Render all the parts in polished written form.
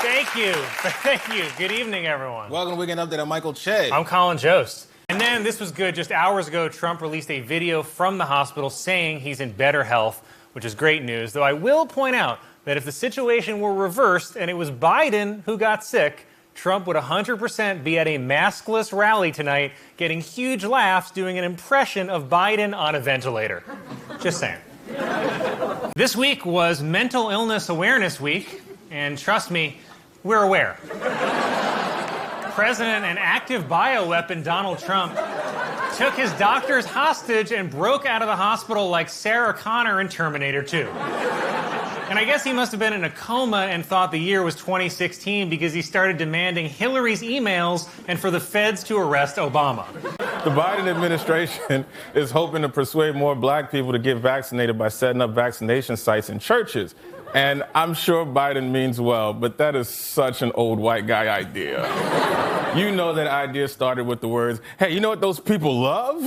Thank you. Thank you. Good evening, everyone. Welcome to Weekend Update. I'm Michael Che. I'm Colin Jost. And then this was good. Just hours ago, Trump released a video from the hospital saying he's in better health, which is great news. Though I will point out that if the situation were reversed and it was Biden who got sick, Trump would 100% be at a maskless rally tonight, getting huge laughs, doing an impression of Biden on a ventilator. Just saying. This week was Mental Illness Awareness Week, and trust me, we're aware. President and active bioweapon Donald Trump took his doctors hostage and broke out of the hospital like Sarah Connor in Terminator 2. And I guess he must have been in a coma and thought the year was 2016 because he started demanding Hillary's emails and for the feds to arrest Obama. The Biden administration is hoping to persuade more black people to get vaccinated by setting up vaccination sites in churches. And I'm sure Biden means well, but that is such an old white guy idea. You know that idea started with the words, hey, you know what those people love?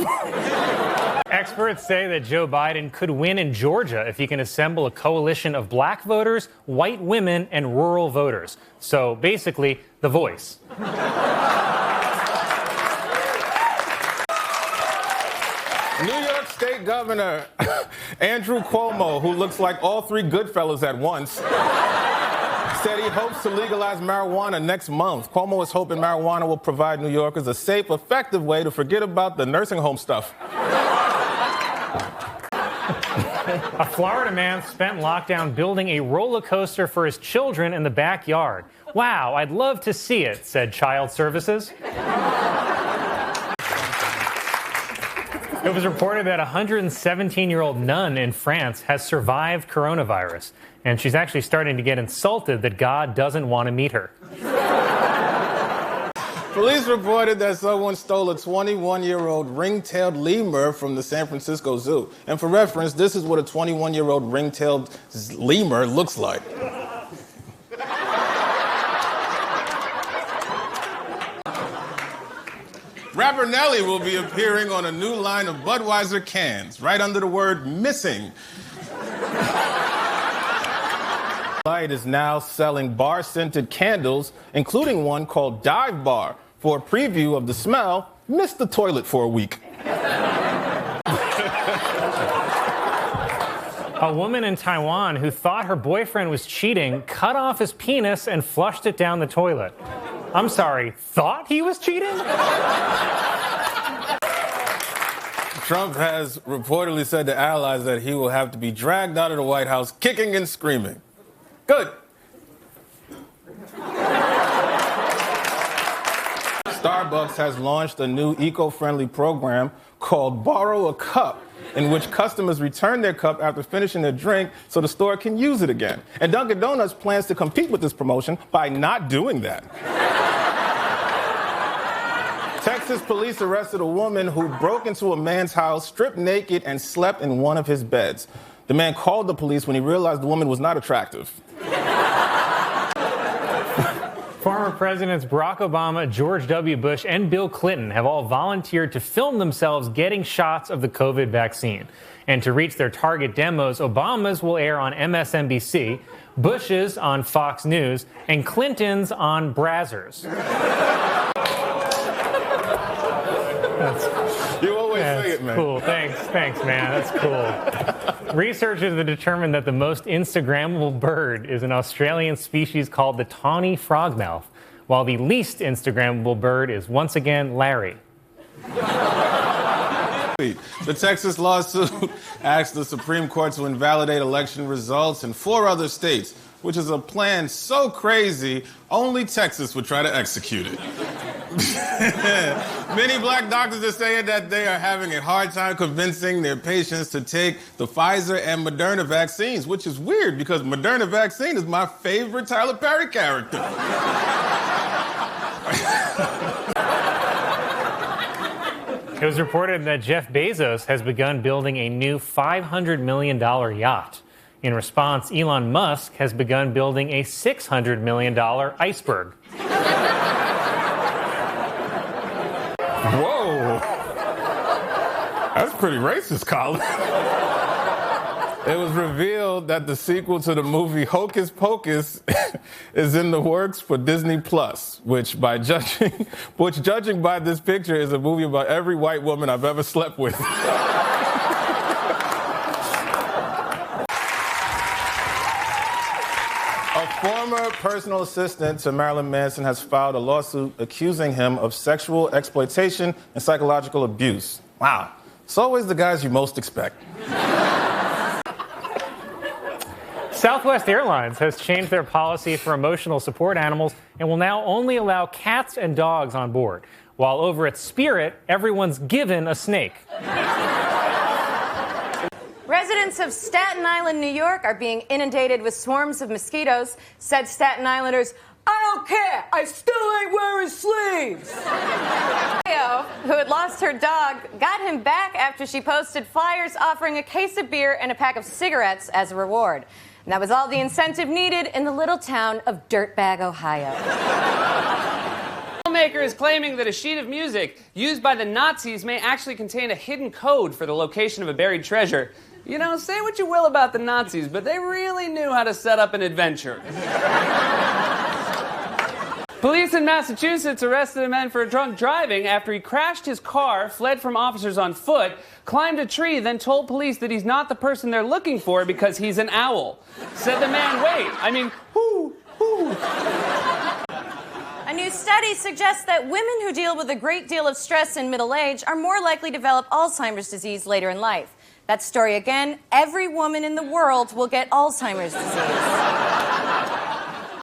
Experts say that Joe Biden could win in Georgia if he can assemble a coalition of black voters, white women, and rural voters. So basically, The Voice. New York State Governor Andrew Cuomo, who looks like all three Goodfellas at once, said he hopes to legalize marijuana next month. Cuomo is hoping marijuana will provide New Yorkers a safe, effective way to forget about the nursing home stuff. A Florida man spent lockdown building a roller coaster for his children in the backyard. Wow, I'd love to see it, said Child Services. It was reported that a 117-year-old nun in France has survived coronavirus, and she's actually starting to get insulted that God doesn't want to meet her. Police reported that someone stole a 21-year-old ring-tailed lemur from the San Francisco Zoo. And for reference, this is what a 21-year-old ring-tailed lemur looks like. Rapper Nelly will be appearing on a new line of Budweiser cans, right under the word missing. Light is now selling bar-scented candles, including one called Dive Bar. For a preview of the smell, miss the toilet for a week. A woman in Taiwan who thought her boyfriend was cheating cut off his penis and flushed it down the toilet. I'm sorry, thought he was cheating? Trump has reportedly said to allies that he will have to be dragged out of the White House kicking and screaming. Good. Starbucks has launched a new eco-friendly program called Borrow a Cup, in which customers return their cup after finishing their drink so the store can use it again. And Dunkin' Donuts plans to compete with this promotion by not doing that. Texas police arrested a woman who broke into a man's house, stripped naked, and slept in one of his beds. The man called the police when he realized the woman was not attractive. Former Presidents Barack Obama, George W. Bush, and Bill Clinton have all volunteered to film themselves getting shots of the COVID vaccine. And to reach their target demos, Obama's will air on MSNBC, Bush's on Fox News, and Clinton's on Brazzers. You always say it, man. Cool. Thanks, man. That's cool. Researchers have determined that the most Instagrammable bird is an Australian species called the tawny frogmouth, while the least Instagrammable bird is once again Larry. The Texas lawsuit asked the Supreme Court to invalidate election results in 4 other states, which is a plan so crazy, only Texas would try to execute it. Many black doctors are saying that they are having a hard time convincing their patients to take the Pfizer and Moderna vaccines, which is weird because Moderna vaccine is my favorite Tyler Perry character. It was reported that Jeff Bezos has begun building a new $500 million yacht. In response, Elon Musk has begun building a $600 million iceberg. Whoa. That's pretty racist, Colin. It was revealed that the sequel to the movie Hocus Pocus is in the works for Disney Plus, which judging by this picture is a movie about every white woman I've ever slept with. A former personal assistant to Marilyn Manson has filed a lawsuit accusing him of sexual exploitation and psychological abuse. Wow. It's always the guys you most expect. Southwest Airlines has changed their policy for emotional support animals and will now only allow cats and dogs on board, while over at Spirit, everyone's given a snake. Residents of Staten Island, New York are being inundated with swarms of mosquitoes, said Staten Islanders. I don't care. I still ain't wearing sleeves. Who had lost her dog, got him back after she posted flyers offering a case of beer and a pack of cigarettes as a reward. And that was all the incentive needed in the little town of Dirtbag, Ohio. A filmmaker is claiming that a sheet of music used by the Nazis may actually contain a hidden code for the location of a buried treasure. You know, say what you will about the Nazis, but they really knew how to set up an adventure. Police in Massachusetts arrested a man for drunk driving after he crashed his car, fled from officers on foot, climbed a tree, then told police that he's not the person they're looking for because he's an owl. Said the man, whoo. A new study suggests that women who deal with a great deal of stress in middle age are more likely to develop Alzheimer's disease later in life. That story again, every woman in the world will get Alzheimer's disease.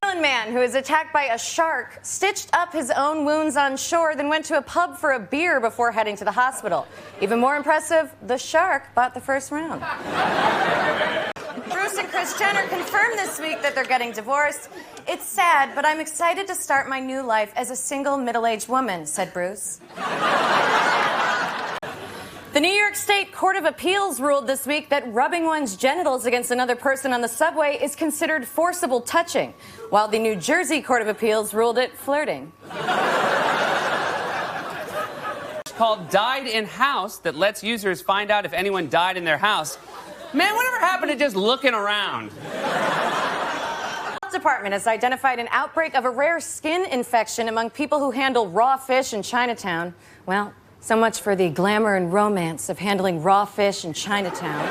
A man who was attacked by a shark stitched up his own wounds on shore, then went to a pub for a beer before heading to the hospital. Even more impressive, the shark bought the first round. Bruce and Kris Jenner confirmed this week that they're getting divorced. It's sad, but I'm excited to start my new life as a single middle-aged woman, said Bruce. The New York State Court of Appeals ruled this week that rubbing one's genitals against another person on the subway is considered forcible touching, while the New Jersey Court of Appeals ruled it flirting. It's called Died in House that lets users find out if anyone died in their house. Man, whatever happened to just looking around? The health department has identified an outbreak of a rare skin infection among people who handle raw fish in Chinatown. Well, so much for the glamour and romance of handling raw fish in Chinatown.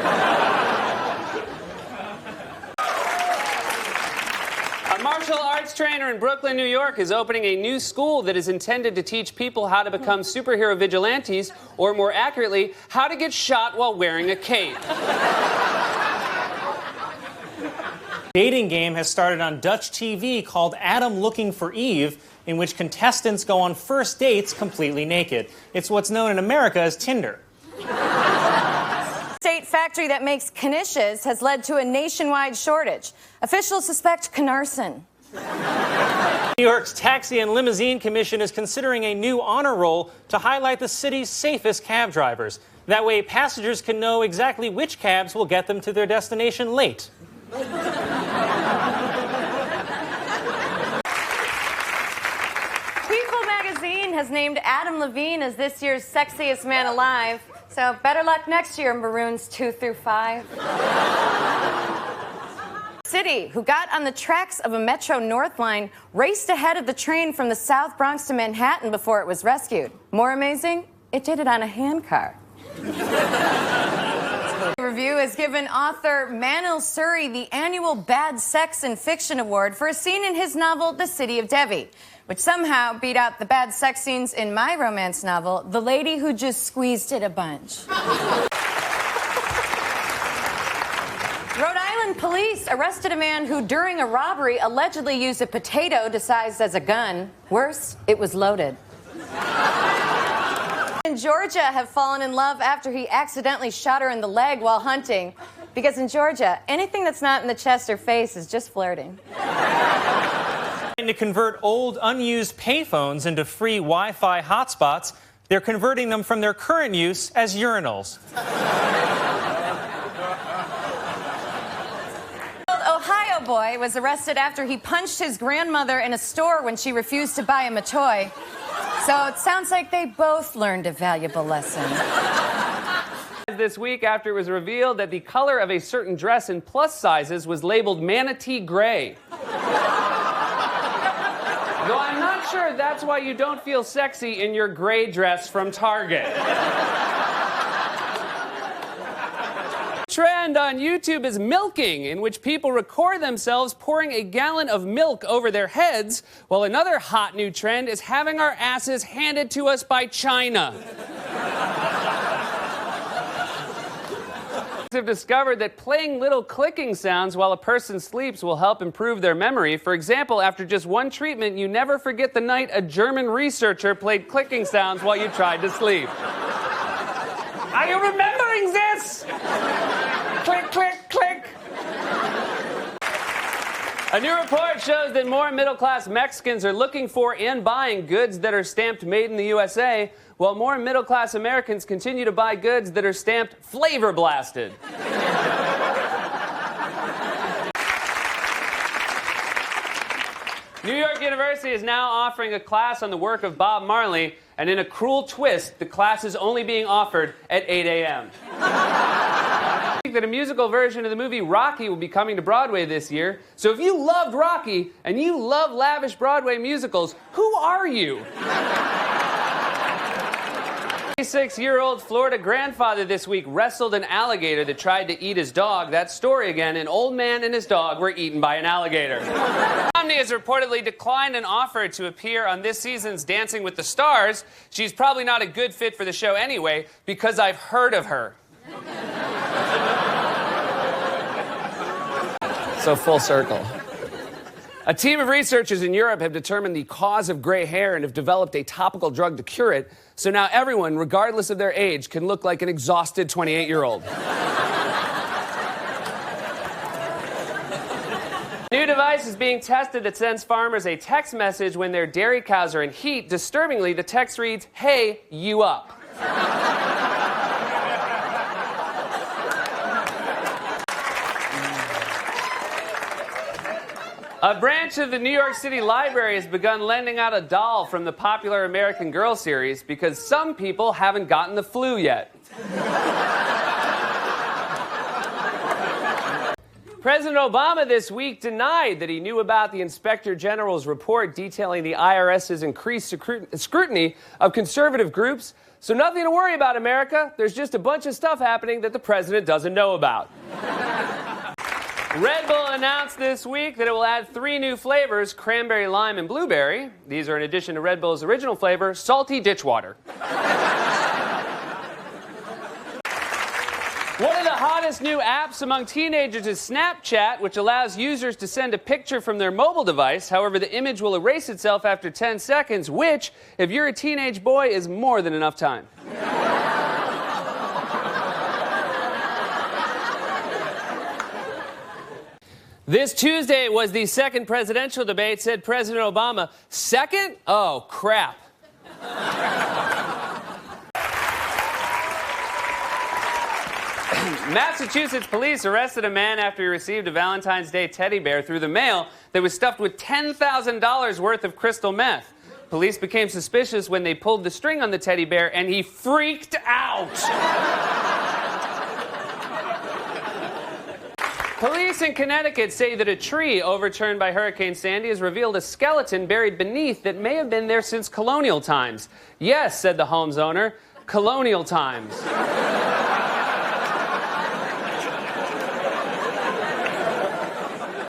A martial arts trainer in Brooklyn, New York is opening a new school that is intended to teach people how to become superhero vigilantes, or more accurately, how to get shot while wearing a cape. Dating game has started on Dutch TV called Adam Looking for Eve, in which contestants go on first dates completely naked. It's what's known in America as Tinder. State factory that makes knishes has led to a nationwide shortage. Officials suspect Canarson. New York's Taxi and Limousine Commission is considering a new honor roll to highlight the city's safest cab drivers. That way, passengers can know exactly which cabs will get them to their destination late. Has named Adam Levine as this year's sexiest man alive. So better luck next year, Maroons 2 through 5. City, who got on the tracks of a Metro North line, raced ahead of the train from the South Bronx to Manhattan before it was rescued. More amazing, it did it on a handcar. Review has given author Manil Suri the annual Bad Sex in Fiction Award for a scene in his novel, The City of Debbie, which somehow beat out the bad sex scenes in my romance novel, The Lady Who Just Squeezed It a Bunch. Rhode Island police arrested a man who, during a robbery, allegedly used a potato disguised as a gun. Worse, it was loaded. In Georgia have fallen in love after he accidentally shot her in the leg while hunting. Because in Georgia, anything that's not in the chest or face is just flirting. To convert old, unused payphones into free Wi-Fi hotspots, they're converting them from their current use as urinals. Ohio boy was arrested after he punched his grandmother in a store when she refused to buy him a toy. So it sounds like they both learned a valuable lesson. headlines this week after it was revealed that the color of a certain dress in plus sizes was labeled manatee gray. Though I'm not sure that's why you don't feel sexy in your gray dress from Target. Trend on YouTube is milking, in which people record themselves pouring a gallon of milk over their heads, while another hot new trend is having our asses handed to us by China. Have discovered that playing little clicking sounds while a person sleeps will help improve their memory. For example, after just one treatment, you never forget the night a German researcher played clicking sounds while you tried to sleep. Are you remembering this? Click, click, click. A new report shows that more middle-class Mexicans are looking for and buying goods that are stamped Made in the USA, while more middle-class Americans continue to buy goods that are stamped Flavor Blasted. New York University is now offering a class on the work of Bob Marley, and in a cruel twist, the class is only being offered at 8 a.m. That a musical version of the movie Rocky will be coming to Broadway this year. So if you loved Rocky and you love lavish Broadway musicals, who are you? 26-year-old Florida grandfather this week wrestled an alligator that tried to eat his dog. That story again, an old man and his dog were eaten by an alligator. Romney has reportedly declined an offer to appear on this season's Dancing with the Stars. She's probably not a good fit for the show anyway, because I've heard of her. So full circle. A team of researchers in Europe have determined the cause of gray hair and have developed a topical drug to cure it. So now everyone, regardless of their age, can look like an exhausted 28-year-old. New device is being tested that sends farmers a text message when their dairy cows are in heat. Disturbingly, the text reads, "Hey, you up." A branch of the New York City Library has begun lending out a doll from the popular American Girl series because some people haven't gotten the flu yet. President Obama this week denied that he knew about the Inspector General's report detailing the IRS's increased scrutiny of conservative groups. So nothing to worry about, America. There's just a bunch of stuff happening that the president doesn't know about. Red Bull announced this week that it will add 3 new flavors, cranberry, lime, and blueberry. These are in addition to Red Bull's original flavor, salty ditch water. One of the hottest new apps among teenagers is Snapchat, which allows users to send a picture from their mobile device. However, the image will erase itself after 10 seconds, which, if you're a teenage boy, is more than enough time. This Tuesday was the second presidential debate, said President Obama. Second? Oh, crap. Massachusetts police arrested a man after he received a Valentine's Day teddy bear through the mail that was stuffed with $10,000 worth of crystal meth. Police became suspicious when they pulled the string on the teddy bear, and he freaked out. Police in Connecticut say that a tree overturned by Hurricane Sandy has revealed a skeleton buried beneath that may have been there since colonial times. Yes, said the home's owner, colonial times.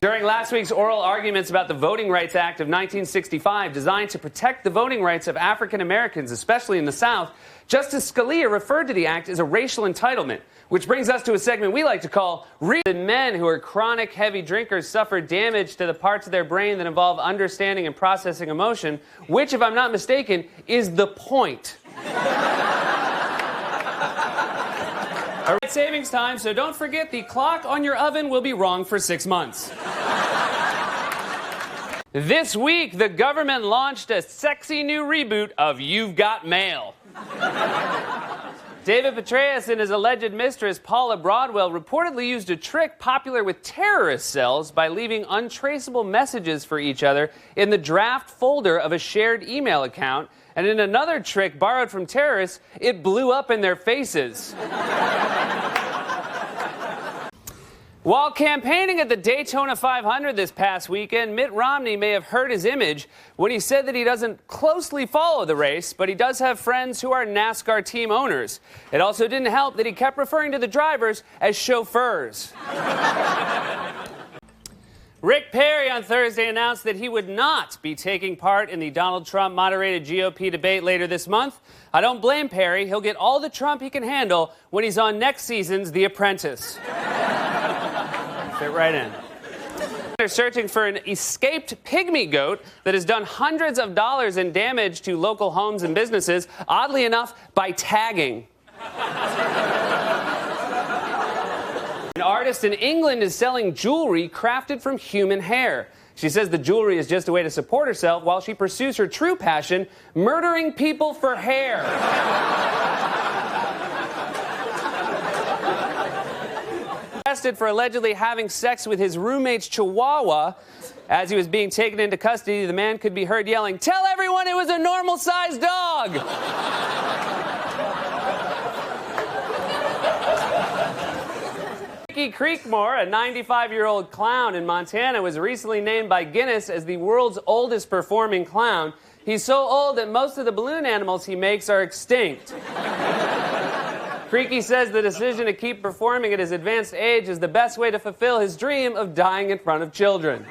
During last week's oral arguments about the Voting Rights Act of 1965, designed to protect the voting rights of African Americans, especially in the South, Justice Scalia referred to the act as a racial entitlement, which brings us to a segment we like to call Men who are chronic heavy drinkers suffer damage to the parts of their brain that involve understanding and processing emotion, which, if I'm not mistaken, is the point. All right, savings time, so don't forget the clock on your oven will be wrong for 6 months. This week, the government launched a sexy new reboot of You've Got Mail. David Petraeus and his alleged mistress, Paula Broadwell, reportedly used a trick popular with terrorist cells by leaving untraceable messages for each other in the draft folder of a shared email account. And in another trick borrowed from terrorists, it blew up in their faces. While campaigning at the Daytona 500 this past weekend, Mitt Romney may have hurt his image when he said that he doesn't closely follow the race, but he does have friends who are NASCAR team owners. It also didn't help that he kept referring to the drivers as chauffeurs. Rick Perry on Thursday announced that he would not be taking part in the Donald Trump-moderated GOP debate later this month. I don't blame Perry. He'll get all the Trump he can handle when he's on next season's The Apprentice. Fit right in. They're searching for an escaped pygmy goat that has done hundreds of dollars in damage to local homes and businesses, oddly enough, by tagging. An artist in England is selling jewelry crafted from human hair. She says the jewelry is just a way to support herself while she pursues her true passion, murdering people for hair. Arrested for allegedly having sex with his roommate's chihuahua. As he was being taken into custody, the man could be heard yelling, "Tell everyone it was a normal-sized dog!" Ricky Creekmore, a 95-year-old clown in Montana, was recently named by Guinness as the world's oldest performing clown. He's so old that most of the balloon animals he makes are extinct. Creaky says the decision to keep performing at his advanced age is the best way to fulfill his dream of dying in front of children.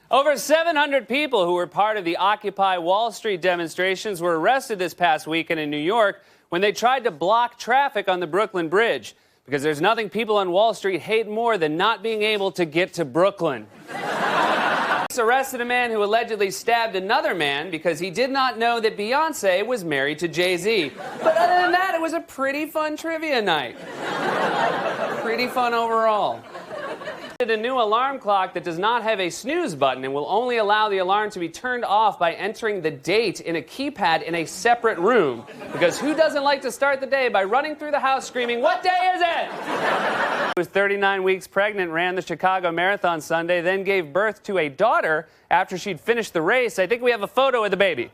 Over 700 people who were part of the Occupy Wall Street demonstrations were arrested this past weekend in New York when they tried to block traffic on the Brooklyn Bridge. Because there's nothing people on Wall Street hate more than not being able to get to Brooklyn. Arrested a man who allegedly stabbed another man because he did not know that Beyonce was married to Jay-Z. But other than that, it was a pretty fun trivia night. Pretty fun overall. A new alarm clock that does not have a snooze button and will only allow the alarm to be turned off by entering the date in a keypad in a separate room. Because who doesn't like to start the day by running through the house screaming, "What day is it?" She was 39 weeks pregnant, ran the Chicago Marathon Sunday, then gave birth to a daughter after she'd finished the race. I think we have a photo of the baby.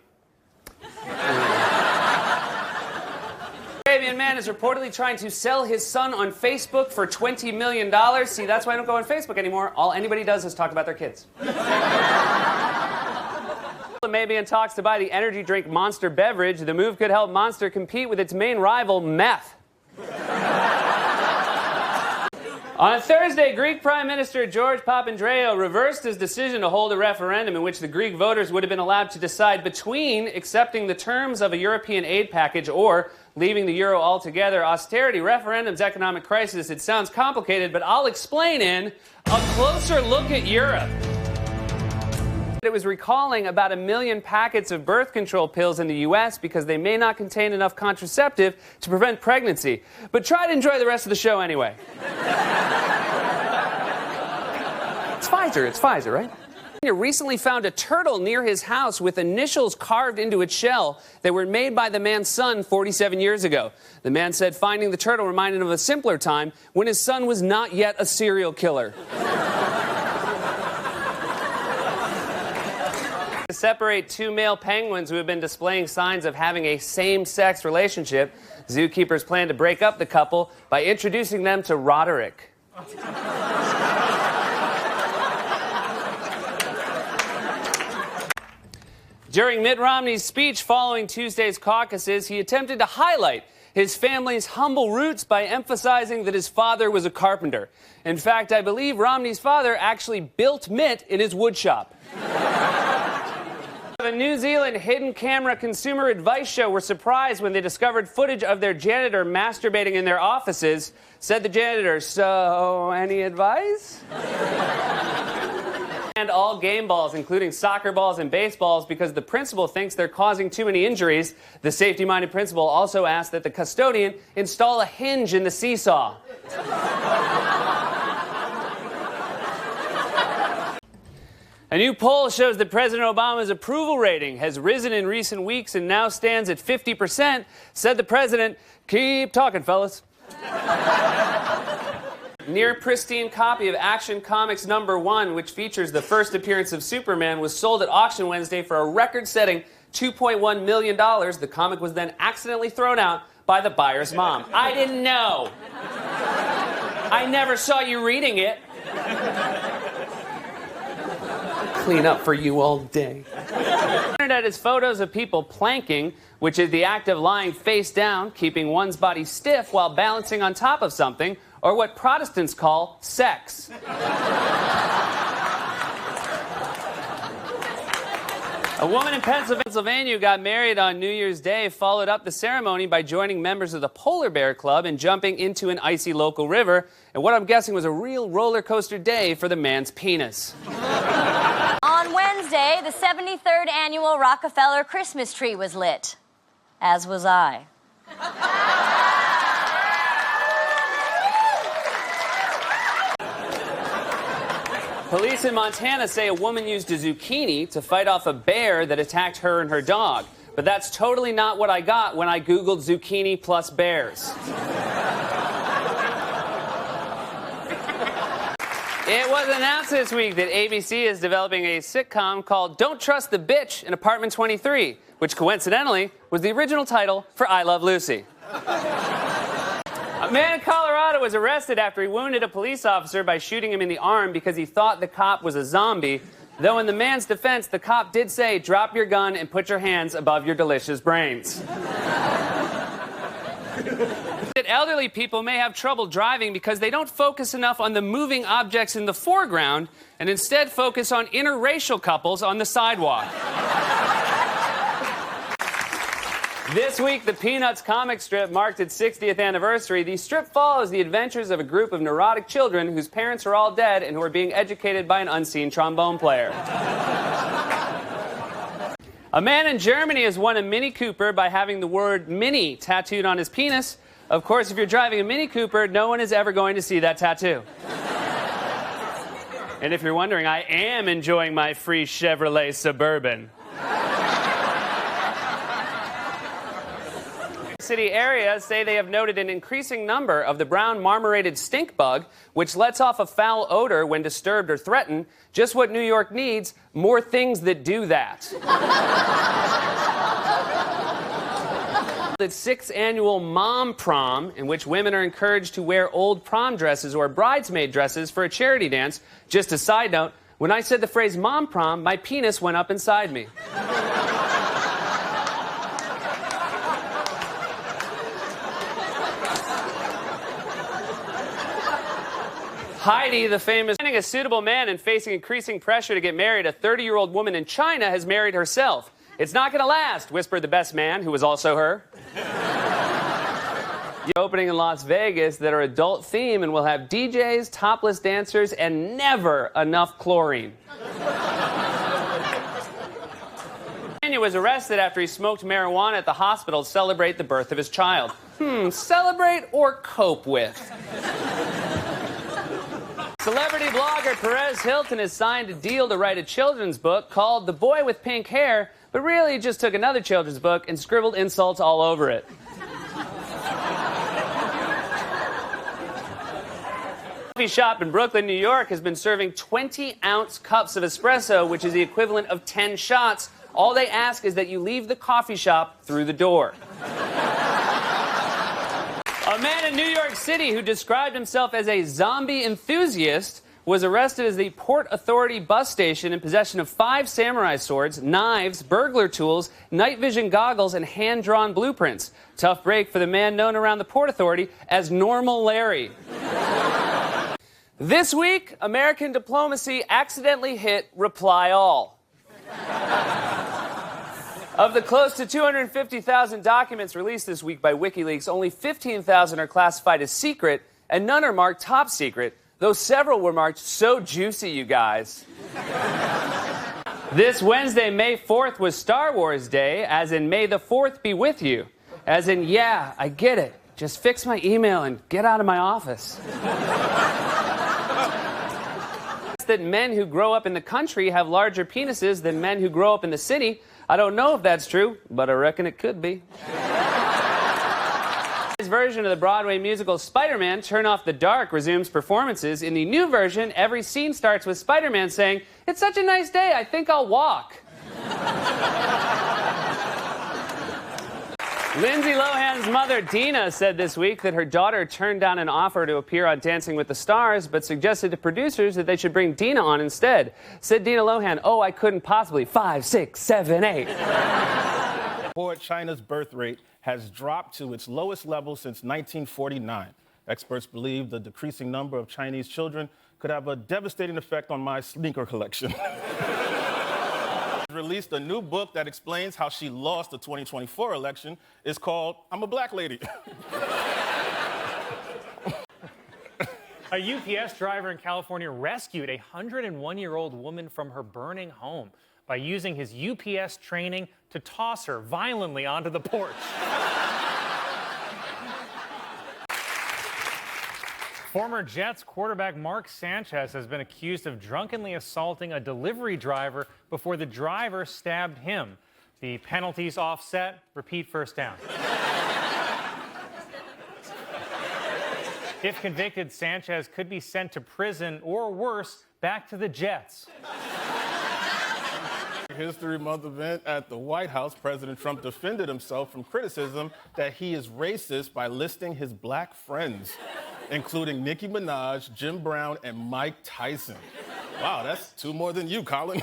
Arabian man is reportedly trying to sell his son on Facebook for $20 million. See, that's why I don't go on Facebook anymore. All anybody does is talk about their kids. Maybe in talks to buy the energy drink Monster beverage. The move could help Monster compete with its main rival, meth. On Thursday, Greek Prime Minister George Papandreou reversed his decision to hold a referendum in which the Greek voters would have been allowed to decide between accepting the terms of a European aid package or leaving the euro altogether. Austerity, referendums, economic crisis. It sounds complicated, but I'll explain in a closer look at Europe. It was recalling about 1 million packets of birth control pills in the U.S. because they may not contain enough contraceptive to prevent pregnancy. But try to enjoy the rest of the show anyway. It's Pfizer, right? Recently found a turtle near his house with initials carved into its shell that were made by the man's son 47 years ago. The man said finding the turtle reminded him of a simpler time when his son was not yet a serial killer. To separate two male penguins who have been displaying signs of having a same-sex relationship, zookeepers plan to break up the couple by introducing them to Roderick. During Mitt Romney's speech following Tuesday's caucuses, he attempted to highlight his family's humble roots by emphasizing that his father was a carpenter. In fact, I believe Romney's father actually built Mitt in his woodshop. The New Zealand hidden camera consumer advice show were surprised when they discovered footage of their janitor masturbating in their offices. Said the janitor, "So, any advice?" And all game balls, including soccer balls and baseballs, because the principal thinks they're causing too many injuries. The safety-minded principal also asked that the custodian install a hinge in the seesaw. A new poll shows that President Obama's approval rating has risen in recent weeks and now stands at 50%. Said the president, "Keep talking, fellas." Near pristine copy of Action Comics #1, which features the first appearance of Superman, was sold at auction Wednesday for a record-setting $2.1 million. The comic was then accidentally thrown out by the buyer's mom. I didn't know. I never saw you reading it. Clean up for you all day. The internet is photos of people planking, which is the act of lying face down, keeping one's body stiff while balancing on top of something, or what Protestants call sex. A woman in Pennsylvania who got married on New Year's Day followed up the ceremony by joining members of the Polar Bear Club and jumping into an icy local river, and what I'm guessing was a real roller coaster day for the man's penis. On Wednesday, the 73rd annual Rockefeller Christmas tree was lit, as was I. Police in Montana say a woman used a zucchini to fight off a bear that attacked her and her dog. But that's totally not what I got when I Googled zucchini plus bears. It was announced this week that ABC is developing a sitcom called Don't Trust the Bitch in Apartment 23, which coincidentally was the original title for I Love Lucy. A man in Colorado was arrested after he wounded a police officer by shooting him in the arm because he thought the cop was a zombie. Though in the man's defense, the cop did say, "Drop your gun and put your hands above your delicious brains." That elderly people may have trouble driving because they don't focus enough on the moving objects in the foreground and instead focus on interracial couples on the sidewalk. This week, the Peanuts comic strip marked its 60th anniversary. The strip follows the adventures of a group of neurotic children whose parents are all dead and who are being educated by an unseen trombone player. A man in Germany has won a Mini Cooper by having the word Mini tattooed on his penis. Of course, if you're driving a Mini Cooper, no one is ever going to see that tattoo. And if you're wondering, I am enjoying my free Chevrolet Suburban. City areas say they have noted an increasing number of the brown marmorated stink bug, which lets off a foul odor when disturbed or threatened. Just what New York needs, more things that do that. The 6th annual Mom Prom, in which women are encouraged to wear old prom dresses or bridesmaid dresses for a charity dance. Just a side note, when I said the phrase Mom Prom, my penis went up inside me. Heidi, the famous, finding a suitable man and facing increasing pressure to get married, a 30-year-old woman in China has married herself. "It's not going to last," whispered the best man, who was also her. Opening in Las Vegas that are adult theme and will have DJs, topless dancers, and never enough chlorine. Daniel was arrested after he smoked marijuana at the hospital to celebrate the birth of his child. Celebrate or cope with? Celebrity blogger Perez Hilton has signed a deal to write a children's book called The Boy with Pink Hair, but really he just took another children's book and scribbled insults all over it. A coffee shop in Brooklyn, New York has been serving 20-ounce cups of espresso, which is the equivalent of 10 shots. All they ask is that you leave the coffee shop through the door. A man in New York City who described himself as a zombie enthusiast was arrested as the Port Authority bus station in possession of 5 samurai swords, knives, burglar tools, night vision goggles, and hand-drawn blueprints. Tough break for the man known around the Port Authority as Normal Larry. This week, American diplomacy accidentally hit reply all. Of the close to 250,000 documents released this week by WikiLeaks, only 15,000 are classified as secret, and none are marked top secret, though several were marked so juicy, you guys. This Wednesday, May 4th, was Star Wars Day, as in May the 4th be with you. As in, yeah, I get it. Just fix my email and get out of my office. That men who grow up in the country have larger penises than men who grow up in the city. I don't know if that's true, but I reckon it could be. Version of the Broadway musical Spider-Man, Turn Off the Dark, resumes performances. In the new version, every scene starts with Spider-Man saying, "It's such a nice day, I think I'll walk." Lindsay Lohan's mother, Dina, said this week that her daughter turned down an offer to appear on Dancing with the Stars, but suggested to producers that they should bring Dina on instead. Said Dina Lohan, "Oh, I couldn't possibly. 5, 6, 7, 8. China's birth rate has dropped to its lowest level since 1949. Experts believe the decreasing number of Chinese children could have a devastating effect on my sneaker collection. Released a new book that explains how she lost the 2024 election. It's called I'm a Black Lady. A UPS driver in California rescued a 101-year-old woman from her burning home by using his UPS training to toss her violently onto the porch. Former Jets quarterback Mark Sanchez has been accused of drunkenly assaulting a delivery driver before the driver stabbed him. The penalties offset. Repeat first down. If convicted, Sanchez could be sent to prison or worse, back to the Jets. History Month event at the White House, President Trump defended himself from criticism that he is racist by listing his black friends, including Nicki Minaj, Jim Brown, and Mike Tyson. Wow, that's 2 more than you, Colin.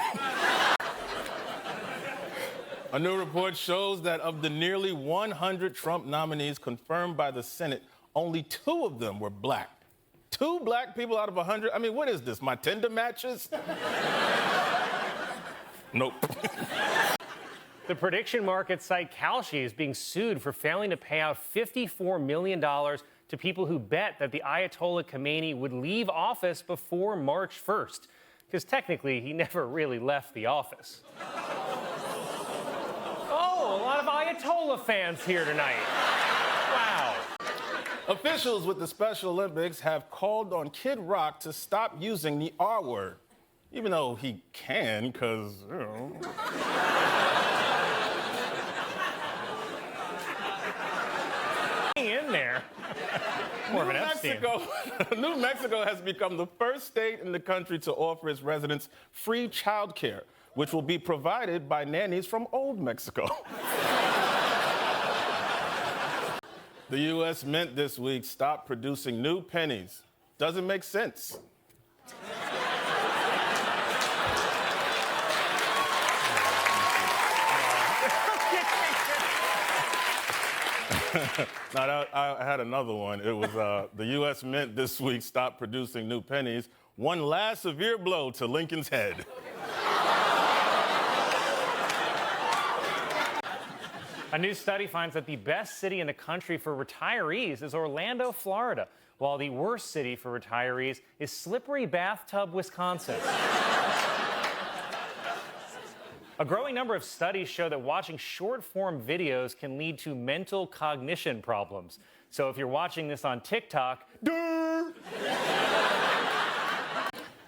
A new report shows that of the nearly 100 Trump nominees confirmed by the Senate, only 2 of them were black. 2 black people out of 100? I mean, what is this, my Tinder matches? Nope. The prediction market site Kalshi is being sued for failing to pay out $54 million to people who bet that the Ayatollah Khomeini would leave office before March 1st, because technically he never really left the office. Oh, a lot of Ayatollah fans here tonight. Wow. Officials with the Special Olympics have called on Kid Rock to stop using the R word, even though he can, because, you know. In there. More of an Epstein. New Mexico has become the first state in the country to offer its residents free child care, which will be provided by nannies from Old Mexico. The U.S. Mint this week stopped producing new pennies. Doesn't make sense. Now, I had another one. It was the U.S. Mint this week stopped producing new pennies. One last severe blow to Lincoln's head. A new study finds that the best city in the country for retirees is Orlando, Florida, while the worst city for retirees is Slippery Bathtub, Wisconsin. A growing number of studies show that watching short-form videos can lead to mental cognition problems. So if you're watching this on TikTok,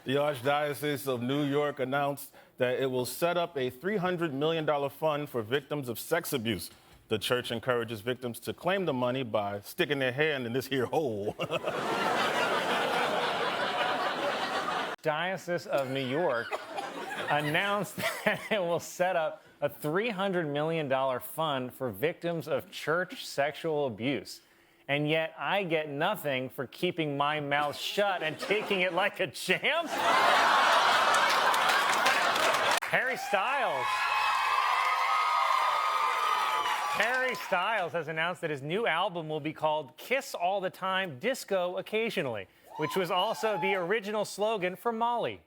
The Archdiocese of New York announced that it will set up a $300 million fund for victims of sex abuse. The church encourages victims to claim the money by sticking their hand in this here hole. Diocese of New York announced that it will set up a $300 million fund for victims of church sexual abuse. And yet I get nothing for keeping my mouth shut and taking it like a champ? Harry Styles has announced that his new album will be called Kiss All the Time, Disco Occasionally, which was also the original slogan for Molly.